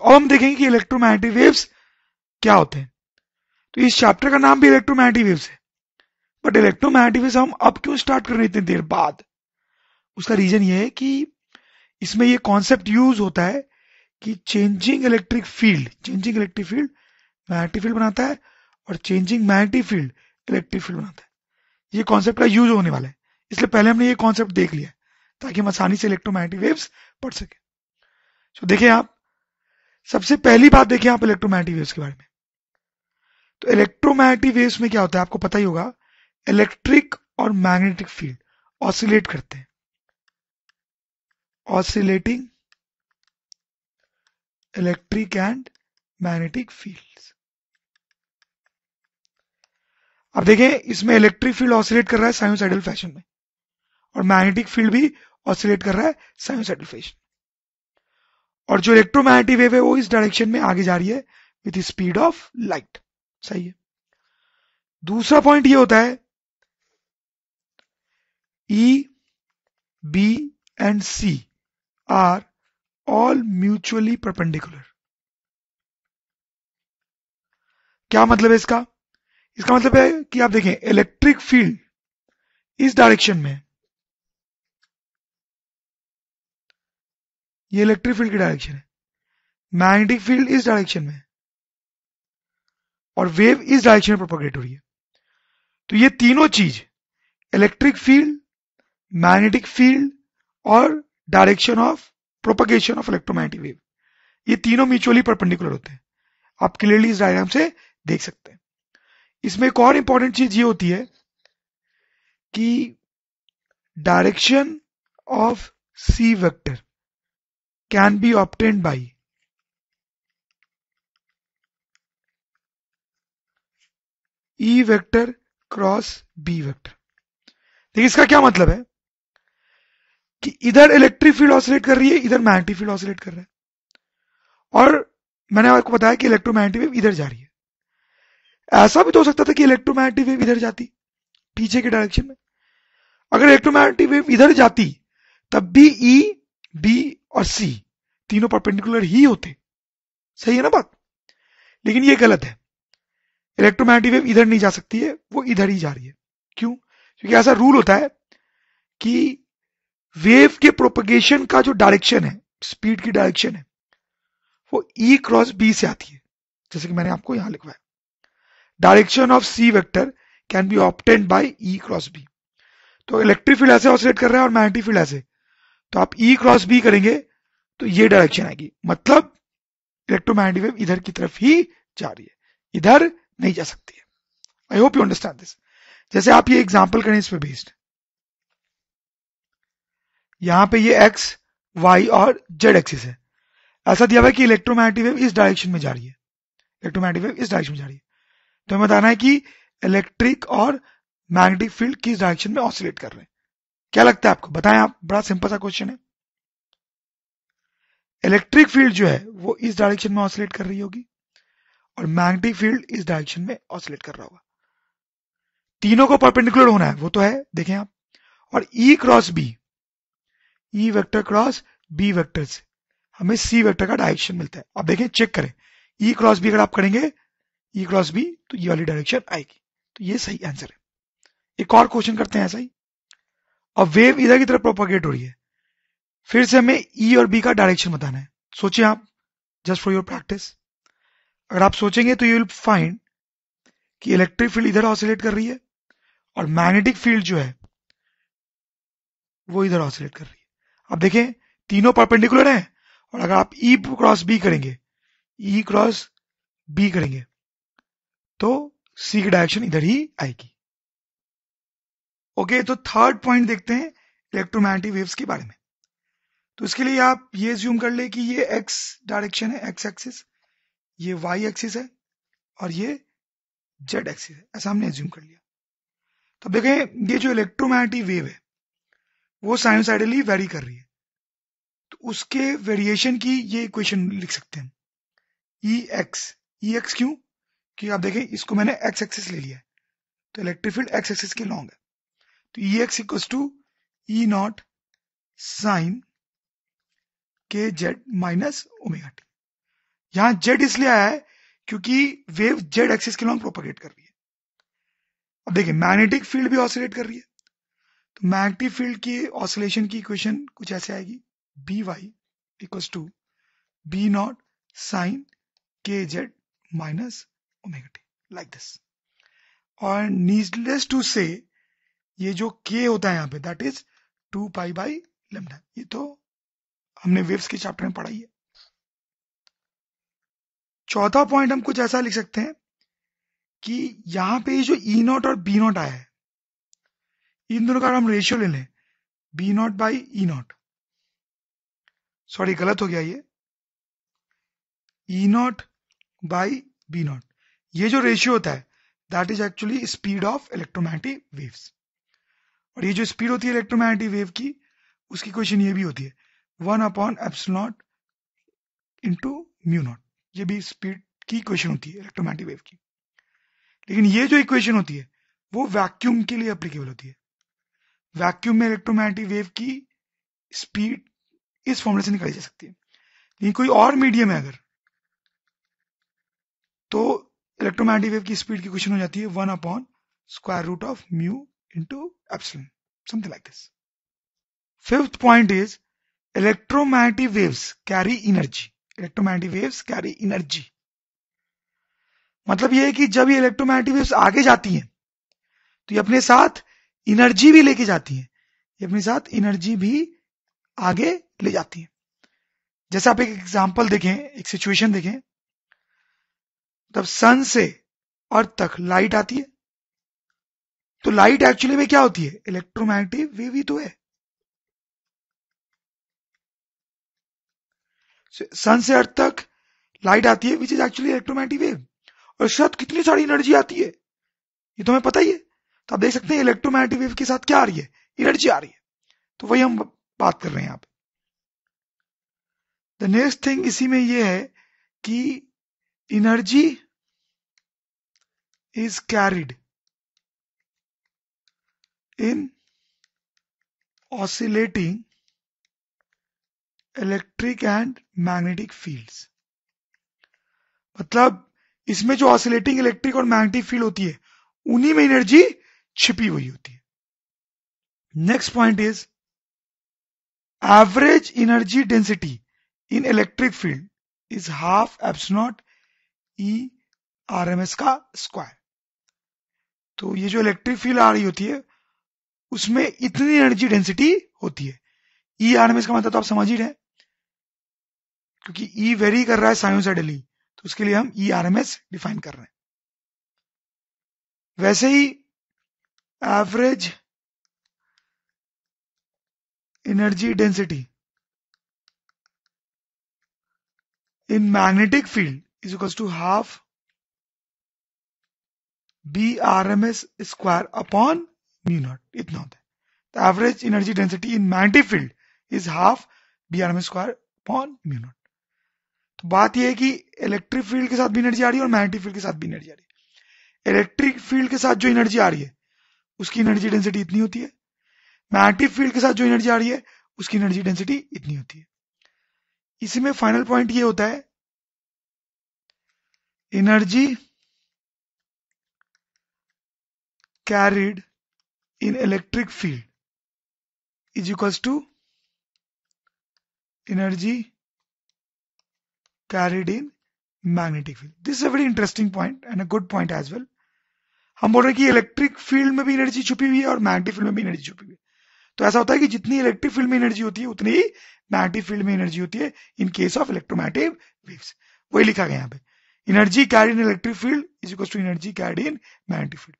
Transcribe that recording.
तो अब हम देखेंगे कि इलेक्ट्रोमैग्नेटिक वेव्स क्या होते हैं। तो इस चैप्टर का नाम भी इलेक्ट्रोमैग्नेटिक वेव्स है, बट इलेक्ट्रोमैग्नेटिक वेव्स हम अब क्यों स्टार्ट कर रहे हैं इतनी देर बाद? उसका रीजन ये है कि इसमें ये कॉन्सेप्ट यूज होता है कि changing electric field magnetic field बनाता है और changing magnetic field electric field बनाता है। ये कॉन्सेप्ट का यूज होने वाला है, इसलिए पहले हमने ये कॉन्सेप्ट देख लिया ताकि हम आसानी से इलेक्ट्रोमैग्नेटिक वेव्स पढ़ सके। तो देखिए आप, सबसे पहली बात देखिए आप इलेक्ट्रोमैग्नेटिक वेव्स के बारे में। तो इलेक्ट्रोमैग्नेटिक वेव्स में क्या होता है आपको पता ही होगा, इलेक्ट्रिक और मैग्नेटिक फील्ड ऑसिलेट करते हैं, oscillating electric and magnetic fields. अब देखें, इसमें इलेक्ट्रिक फील्ड ऑसिलेट कर रहा है साइनोसाइडल फैशन में और मैग्नेटिक फील्ड भी ऑसिलेट कर रहा है साइनोसाइडल फैशन। और जो इलेक्ट्रोमैग्नेटिक वेव है वो इस डायरेक्शन में आगे जा रही है विथ स्पीड ऑफ लाइट। सही है। दूसरा पॉइंट ये होता है E, B and C are all mutually perpendicular। क्या मतलब है इसका? इसका मतलब है कि आप देखें, इलेक्ट्रिक फील्ड इस डायरेक्शन में, ये इलेक्ट्रिक फील्ड की डायरेक्शन है, मैग्नेटिक फील्ड इस डायरेक्शन में और वेव इस डायरेक्शन में प्रोपगेट हो रही है। तो ये तीनों चीज, इलेक्ट्रिक फील्ड, मैग्नेटिक फील्ड और direction of propagation of electromagnetic wave, ये तीनों म्यूचुअली परपेंडिकुलर होते हैं। आप क्लियरली इस डायग्राम से देख सकते हैं। इसमें एक और इंपॉर्टेंट चीज ये होती है कि direction of C vector can be obtained by E vector cross B vector. देखिए इसका क्या मतलब है कि इधर इलेक्ट्रिक फील्ड ऑसिलेट कर रही है, इधर मैग्नेटिक फील्ड ऑसिलेट कर रहा है, और मैंने आपको बताया कि इलेक्ट्रोमैग्नेटिक वेव इधर जा रही है। ऐसा भी तो हो सकता था कि इलेक्ट्रोमैग्नेटिक वेव इधर जाती पीछे के डायरेक्शन में। अगर इलेक्ट्रोमैग्नेटिक वेव इधर जाती तब भी ई, बी और सी तीनों परपेंडिकुलर ही होते। सही है ना बात? लेकिन ये गलत है, इलेक्ट्रोमैग्नेटिक वेव इधर नहीं जा सकती है, वो इधर ही जा रही है। क्यों? क्योंकि ऐसा रूल होता है कि वेव के प्रोपगेशन का जो डायरेक्शन है, स्पीड की डायरेक्शन है, वो ई क्रॉस बी से आती है, जैसे कि मैंने आपको यहां लिखवाया। Direction of C vector can be obtained by E cross B. तो इलेक्ट्रिक फील्ड ऐसे ऑसिलेट कर रहा है और मैग्नेटिक फील्ड ऐसे, तो आप ई क्रॉस बी करेंगे तो ये डायरेक्शन आएगी, मतलब इलेक्ट्रोमैग्नेटिक वेव इधर की तरफ ही जा रही है, इधर नहीं जा सकती है। I hope you understand this. जैसे आप ये एग्जांपल करें इस पे बेस्ड, यहां पे ये एक्स, वाई और जेड एक्सिस है। ऐसा दिया हुआ है कि इलेक्ट्रोमैग्नेटिक वेव इस डायरेक्शन में जा रही है, इलेक्ट्रोमैग्नेटिक वेव इस डायरेक्शन में जा रही है। तो हमें बताना है कि इलेक्ट्रिक और मैग्नेटिक फील्ड किस डायरेक्शन में ऑसिलेट कर रहे हैं। क्या लगता है आपको? बताएं आप, बड़ा सिंपल सा क्वेश्चन है। इलेक्ट्रिक फील्ड जो है वो इस डायरेक्शन में ऑसिलेट कर रही होगी और मैग्नेटिक फील्ड इस डायरेक्शन में ऑसिलेट कर रहा होगा। तीनों को परपेंडिकुलर होना है, वो तो है, देखें आप। और E cross B, E vector cross B vector से हमें सी वेक्टर का डायरेक्शन मिलता है। अब देखें, चेक करें, ई क्रॉस बी अगर आप करेंगे, ई क्रॉस बी, तो ये वाली डायरेक्शन आएगी। तो ये सही आंसर है। एक और क्वेश्चन करते हैं ऐसा ही। अब वेव इधर की तरफ प्रोपगेट हो रही है, फिर से हमें ई और बी का डायरेक्शन बताना है। सोचिए आप, जस्ट फॉर योर प्रैक्टिस। अगर आप सोचेंगे तो यू विल फाइंड कि इलेक्ट्रिक फील्ड इधर ऑसिलेट कर रही है और मैग्नेटिक फील्ड जो है वो इधर ऑसिलेट कर रही है। अब देखें, तीनों परपेंडिकुलर हैं, और अगर आप ई क्रॉस बी करेंगे, ई क्रॉस बी करेंगे, तो सी की डायरेक्शन इधर ही आएगी। ओके, तो थर्ड पॉइंट देखते हैं इलेक्ट्रोमैग्नेटिक वेव्स के बारे में। तो इसके लिए आप ये ज्यूम कर ले कि ये एक्स डायरेक्शन है, एक्स एक्सिस, ये वाई एक्सिस है और ये जेड एक्सिस है, ऐसा हमने ज्यूम कर लिया। तो देखें, ये जो इलेक्ट्रोमैग्नेटिक वेव है वो साइनोसाइडली वेरी कर रही है, तो उसके वेरिएशन की ये इक्वेशन लिख सकते हैं, ई एक्स क्यों? कि आप देखें, इसको मैंने एक्स एक्सिस ले लिया है, तो इलेक्ट्रिक फील्ड एक्स एक्सिस के लॉन्ग है, तो E X equal to E naught sine K Z minus omega T. यहां जेड इसलिए आया है क्योंकि वेव जेड एक्सिस के लॉन्ग प्रोपगेट कर रही है। अब देखिए मैग्नेटिक फील्ड भी ऑसिलेट कर रही है, तो मैग्नेटिक फील्ड की ऑसिलेशन की इक्वेशन कुछ ऐसे आएगी, B Y equals to B naught sine K Z minus omega T, like this. और नीडलेस टू से ये जो के होता है यहाँ पे that is 2 pi by lambda, ये तो हमने वेव्स के चैप्टर में पढ़ा ही है। चौथा पॉइंट हम कुछ ऐसा लिख सकते हैं कि यहां पे जो ई नॉट और बी नॉट आया है, इन दोनों का हम रेशियो ले लें, B naught by E naught, sorry गलत हो गया ये, E naught by B naught, ये जो रेशियो होता है that is actually speed of electromagnetic waves. और ये जो स्पीड होती है इलेक्ट्रोमैग्नेटिक वेव की, उसकी क्वेश्चन ये भी होती है 1/ε0 इंटू म्यू नॉट, ये भी स्पीड की क्वेश्चन होती है इलेक्ट्रोमैग्नेटिक वेव की। लेकिन ये जो इक्वेशन होती है वो वैक्यूम के लिए एप्लीकेबल होती है। वैक्यूम में इलेक्ट्रोमैग्नेटिक वेव की स्पीड इस फॉर्मूले से निकाली जा सकती है। लेकिन कोई और मीडियम है अगर, तो इलेक्ट्रोमैग्नेटिक वेव की स्पीड की क्वेश्चन हो जाती है 1/√of mu into epsilon, something like this. Fifth point is electromagnetic waves carry energy. Electromagnetic waves carry energy, मतलब ये है कि जब ये इलेक्ट्रोमैग्नेटिक वेव्स आगे जाती हैं तो ये अपने साथ एनर्जी भी लेके जाती हैं, ये अपने साथ एनर्जी भी आगे ले जाती हैं। जैसे आप एक एग्जांपल देखें, एक सिचुएशन देखें, तब सन से अर्थ तक लाइट आती है, तो लाइट एक्चुअली में क्या होती है, इलेक्ट्रोमैग्नेटिक वेव ही तो है। सन से अर्थ तक लाइट आती है which is actually electromagnetic wave, और उसके साथ कितनी सारी एनर्जी आती है ये तो हमें पता ही है। तो आप देख सकते हैं इलेक्ट्रोमैग्नेटिक वेव के साथ क्या आ रही है, एनर्जी आ रही है। तो वही हम बात कर रहे हैं यहाँ पे। द नेक्स्ट थिंग इसी में ये है कि energy is carried in oscillating electric and magnetic fields, मतलब इसमें जो ऑसिलेटिंग इलेक्ट्रिक और मैग्नेटिक फील्ड होती है उन्हीं में एनर्जी छिपी हुई होती है। Next point is average energy density in electric field is half epsilon E RMS का स्क्वायर। तो ये जो इलेक्ट्रिक फील्ड आ रही होती है उसमें इतनी एनर्जी डेंसिटी होती है। ई आरएमएस का मतलब तो आप समझ ही रहे हैं, क्योंकि ई वेरी कर रहा है साइनोसॉइडली, तो उसके लिए हम ई आरएमएस डिफाइन कर रहे हैं। वैसे ही average energy density in magnetic field is equal to half B RMS square upon mu naught, इतना होता है। तो average energy density in magnetic field is half B RMS square upon mu naught. तो बात यह है कि इलेक्ट्रिक फील्ड के साथ भी एनर्जी आ रही है और मैग्नेटिक फील्ड के साथ भी एनर्जी आ रही है। इलेक्ट्रिक फील्ड के साथ जो एनर्जी आ रही है उसकी एनर्जी डेंसिटी इतनी होती है, मैग्नेटिक फील्ड के साथ जो एनर्जी आ रही है उसकी एनर्जी डेंसिटी इतनी होती है। इसी में फाइनल पॉइंट ये होता है energy carried in electric field is equals to energy carried in magnetic field. This is a very interesting point and a good point as well. हम बोल रहे हैं कि इलेक्ट्रिक फील्ड में भी एनर्जी छुपी हुई है और मैग्नेटिक फील्ड में भी एनर्जी छुपी हुई है। तो ऐसा होता है कि जितनी इलेक्ट्रिक फील्ड में एनर्जी होती है उतनी ही मैग्नेटिक फील्ड में एनर्जी होती है in case of electromagnetic waves. वही लिखा गया यहाँ पे, energy carried in electric field is equal to energy carried in magnetic field.